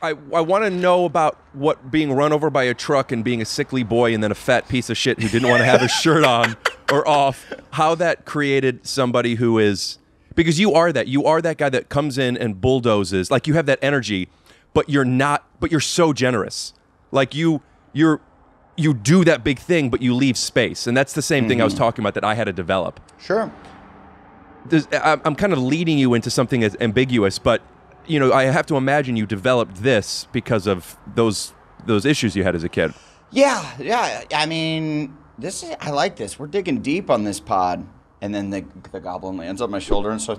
I want to know about what being run over by a truck and being a sickly boy and then a fat piece of shit who didn't want to have his shirt on or off, how that created somebody who is, because you are that guy that comes in and bulldozes, like you have that energy, but you're so generous. Like you do that big thing, but you leave space. And that's the same thing I was talking about that I had to develop. Sure. I'm kind of leading you into something as ambiguous, but you know, I have to imagine you developed this because of those issues you had as a kid. Yeah. I mean, I like this. We're digging deep on this pod, and then the goblin lands on my shoulder, and so.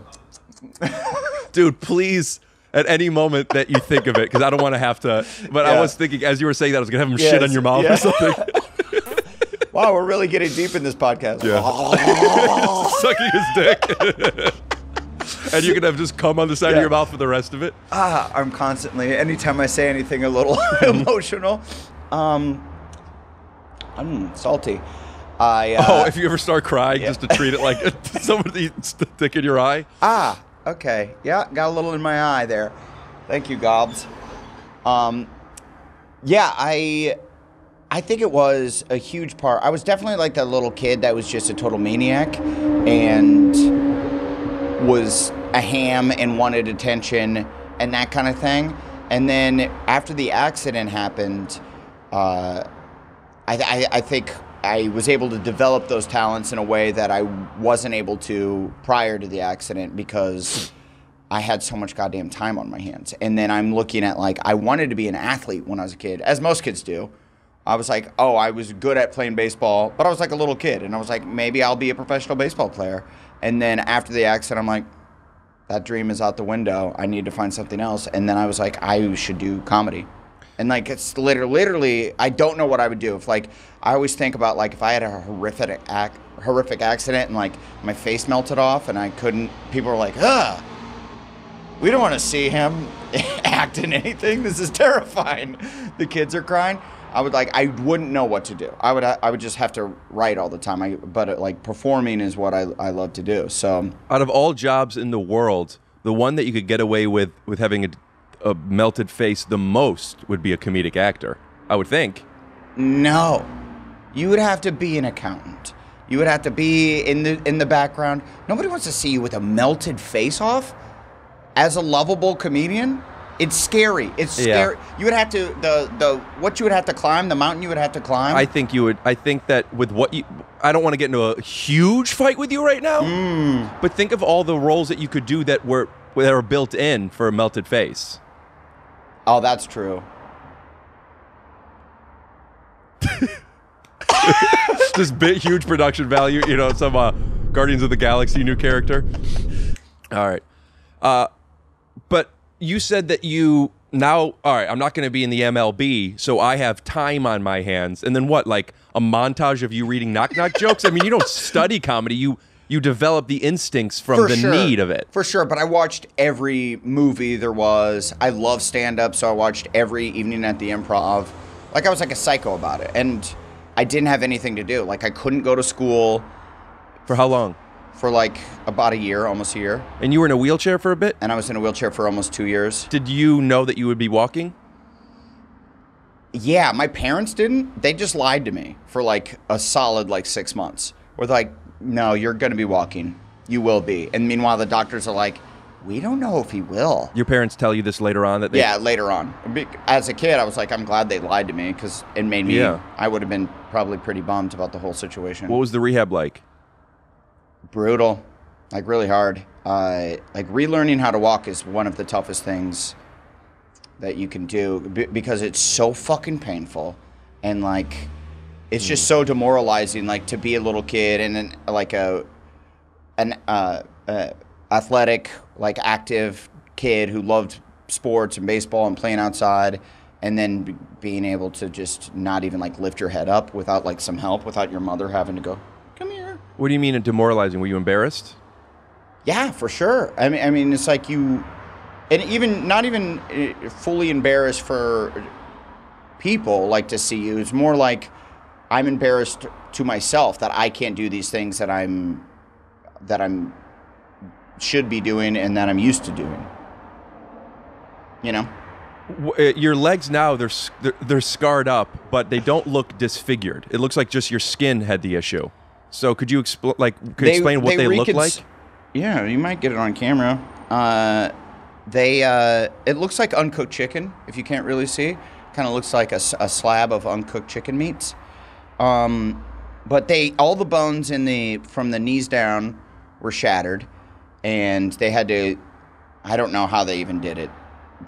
Dude, please, at any moment that you think of it, because I don't want to have to. But I was thinking as you were saying that, I was gonna have him shit on your mouth or something. Wow, we're really getting deep in this podcast. Yeah. Sucking his dick. And you can have just cum on the side of your mouth for the rest of it? I'm constantly, anytime I say anything a little emotional, I'm salty. If you ever start crying, just to treat it like somebody stick in your eye? Okay. Yeah, got a little in my eye there. Thank you, Gobs. I think it was a huge part. I was definitely like that little kid that was just a total maniac and was a ham and wanted attention and that kind of thing. And then after the accident happened, I think I was able to develop those talents in a way that I wasn't able to prior to the accident because I had so much goddamn time on my hands. And then I'm looking at, like, I wanted to be an athlete when I was a kid, as most kids do. I was like, I was good at playing baseball, but I was like a little kid. And I was like, maybe I'll be a professional baseball player. And then after the accident, I'm like, that dream is out the window. I need to find something else. And then I was like, I should do comedy. And like, it's literally, I don't know what I would do. If like, I always think about like, if I had a horrific accident and like my face melted off and I couldn't, people were like, we don't want to see him act in anything. This is terrifying. The kids are crying. I wouldn't know what to do. I would just have to write all the time. But performing is what I love to do. So out of all jobs in the world, the one that you could get away with having a melted face the most would be a comedic actor, I would think. No, you would have to be an accountant. You would have to be in the background. Nobody wants to see you with a melted face off. As a lovable comedian, it's scary. It's scary. You would have to what you would have to climb, the mountain you would have to climb. I think you would. I think that with what you, I don't want to get into a huge fight with you right now. But think of all the roles that you could do that were built in for a melted face. Oh, that's true. Just huge production value. You know, some Guardians of the Galaxy new character. All right. But you said that you now, all right, I'm not going to be in the MLB, so I have time on my hands. And then what, like a montage of you reading knock-knock jokes? I mean, you don't study comedy. You develop the instincts from need of it. For sure, but I watched every movie there was. I love stand-up, so I watched every evening at the Improv. Like, I was like a psycho about it. And I didn't have anything to do. Like, I couldn't go to school. For how long? For like about a year, almost a year. And you were in a wheelchair for a bit? And I was in a wheelchair for almost 2 years. Did you know that you would be walking? Yeah, my parents didn't. They just lied to me for like a solid 6 months. Where they're like, no, you're going to be walking. You will be. And meanwhile, the doctors are like, we don't know if he will. Your parents tell you this later on? Yeah, later on. As a kid, I was like, I'm glad they lied to me because it made me, I would have been probably pretty bummed about the whole situation. What was the rehab like? Brutal, like really hard. Like relearning how to walk is one of the toughest things that you can do because it's so fucking painful and like it's just so demoralizing. Like to be a little kid and an athletic, like active kid who loved sports and baseball and playing outside, and then being able to just not even like lift your head up without like some help, without your mother having to go, come here. What do you mean demoralizing? Were you embarrassed? Yeah, for sure. I mean, it's like you, and even not even fully embarrassed for people like to see you. It's more like I'm embarrassed to myself that I can't do these things that I'm should be doing and that I'm used to doing. You know? Your legs now, they're scarred up, but they don't look disfigured. It looks like just your skin had the issue. So could you explain what they look like? Yeah, you might get it on camera. It looks like uncooked chicken, if you can't really see. Kind of looks like a slab of uncooked chicken meats. But all the bones from the knees down were shattered, and they had to, I don't know how they even did it,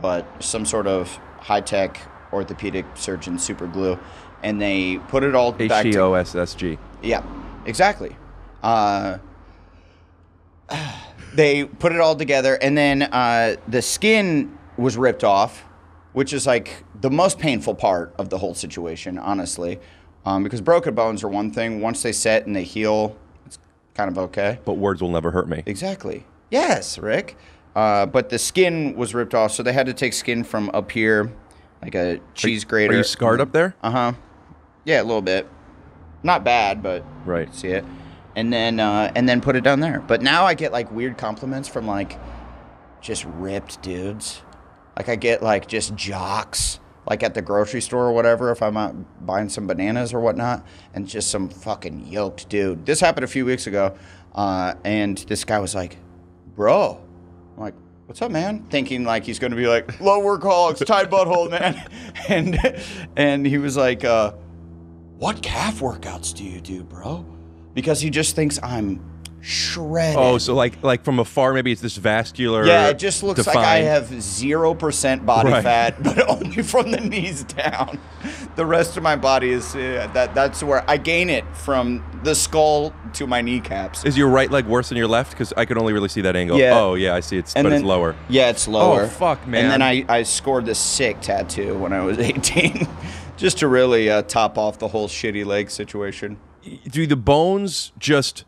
but some sort of high-tech orthopedic surgeon super glue, and they put it all back to HEOSSG. Yeah, exactly. They put it all together, and then the skin was ripped off, which is like the most painful part of the whole situation, honestly. Because broken bones are one thing. Once they set and they heal, it's kind of okay. But words will never hurt me. Exactly. Yes, Rick. But the skin was ripped off, so they had to take skin from up here, like a cheese grater. Are you scarred up there? Uh-huh. Yeah, a little bit. Not bad, but right. You can see it. And then put it down there. But now I get like weird compliments from like just ripped dudes. Like I get like just jocks, like at the grocery store or whatever, if I'm out buying some bananas or whatnot, and just some fucking yoked dude. This happened a few weeks ago, and this guy was like, bro. I'm like, what's up, man? Thinking like he's going to be like, low workaholics, tight butthole, man. And he was like, what calf workouts do you do, bro? Because he just thinks I'm shredded. Oh, so like from afar, maybe it's this vascular. Yeah, it just looks defined. like I have 0% body fat, but only from the knees down. The rest of my body is that's where I gain it from the skull to my kneecaps. Is your right leg worse than your left? Because I could only really see that angle. Yeah. Oh yeah, I see. It's lower. Yeah, it's lower. Oh fuck, man. And then I scored this sick tattoo when I was 18, just to really top off the whole shitty leg situation. Do the bones just?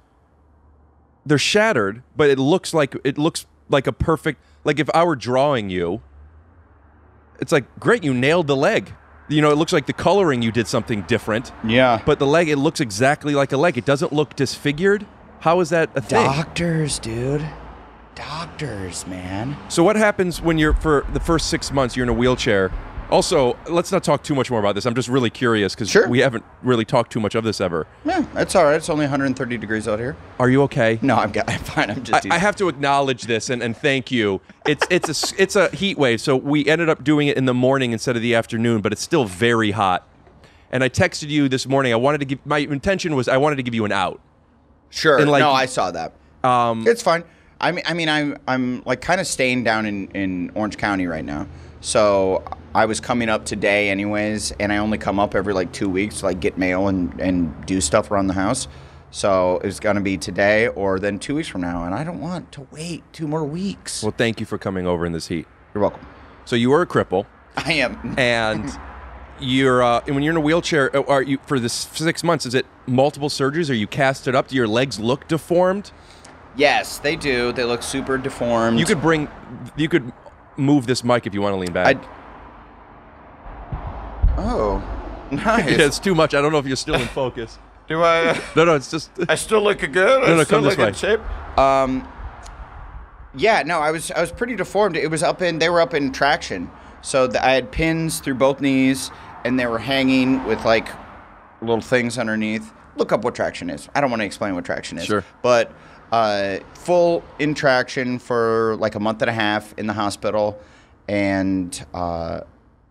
They're shattered, but it looks like a perfect. Like if I were drawing you, it's like great, you nailed the leg. You know, it looks like the coloring you did something different. Yeah. But the leg, it looks exactly like a leg. It doesn't look disfigured. How is that a thing? Doctors, dude. Doctors, man. So what happens when for the first 6 months you're in a wheelchair? Also, let's not talk too much more about this. I'm just really curious because we haven't really talked too much of this ever. Yeah, that's all right. It's only 130 degrees out here. Are you okay? No, I'm fine. I'm just. I have to acknowledge this and thank you. It's a heat wave, so we ended up doing it in the morning instead of the afternoon, but it's still very hot. And I texted you this morning. My intention was I wanted to give you an out. Sure. And no, I saw that. It's fine. I mean, I'm like kind of staying down in Orange County right now. So I was coming up today anyways, and I only come up every like 2 weeks to like get mail and do stuff around the house. So it's going to be today or then 2 weeks from now, and I don't want to wait 2 more weeks. Well, thank you for coming over in this heat. You're welcome. So you were a cripple. I am. And you're when you're in a wheelchair, are you for this 6 months, is it multiple surgeries? Are you casted up? Do your legs look deformed? Yes, they do. They look super deformed. You could move this mic if you want to lean back. Oh, nice. Yeah, it's too much. I don't know if you're still in focus. Do I? No, it's just. I still look good. I still look in shape. Yeah, no, I was pretty deformed. They were up in traction, so I had pins through both knees, and they were hanging with like little things underneath. Look up what traction is. I don't want to explain what traction is. Sure. But full in traction for like a month and a half in the hospital, and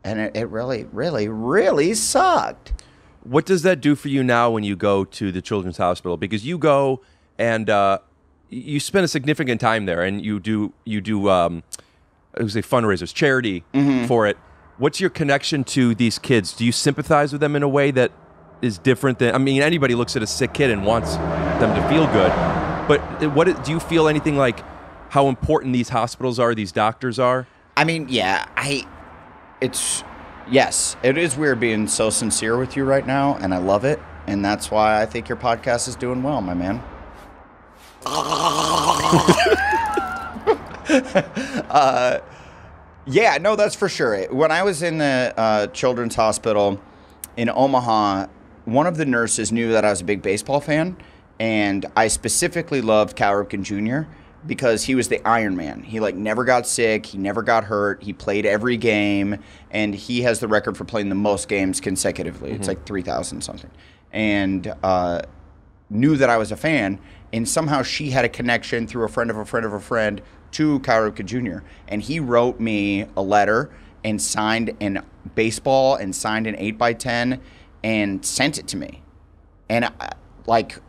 it really, really, really sucked. What does that do for you now when you go to the Children's Hospital? Because you go and you spend a significant time there, and you do I would say fundraisers, charity for it. What's your connection to these kids? Do you sympathize with them in a way that is different than? I mean, anybody looks at a sick kid and wants them to feel good. But do you feel anything like how important these hospitals are, these doctors are? I mean, yeah, yes, it is weird being so sincere with you right now, and I love it, and that's why I think your podcast is doing well, my man. Yeah, no, that's for sure. When I was in the Children's Hospital in Omaha, one of the nurses knew that I was a big baseball fan, and I specifically loved Cal Ripken Jr., because he was the Iron Man. He like never got sick. He never got hurt. He played every game, and he has the record for playing the most games consecutively. It's like 3,000 something. And knew that I was a fan, and somehow she had a connection through a friend of a friend of a friend to Cal Ripken Jr. And he wrote me a letter and signed in baseball and signed an 8x10 and sent it to me. And like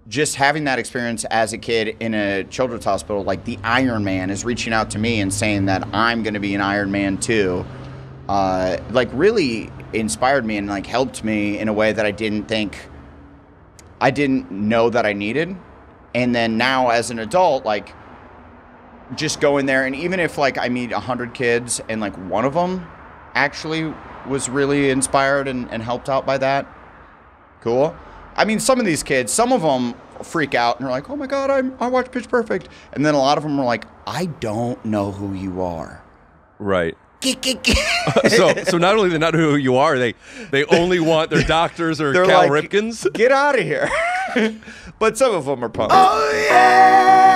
just having that experience as a kid in a children's hospital, like the Iron Man is reaching out to me and saying that I'm going to be an Iron Man too, like really inspired me and like helped me in a way that I didn't know that I needed. And then now as an adult, like just going there, and even if like I meet 100 kids and like one of them actually was really inspired and helped out by that, cool. I mean, some of these kids, some of them freak out and are like, oh my God, I watched Pitch Perfect. And then a lot of them are like, I don't know who you are. Right. So not only they not know who you are, they only want their doctors or Cal like, Ripkens. Get out of here. But some of them are pumped. Oh yeah.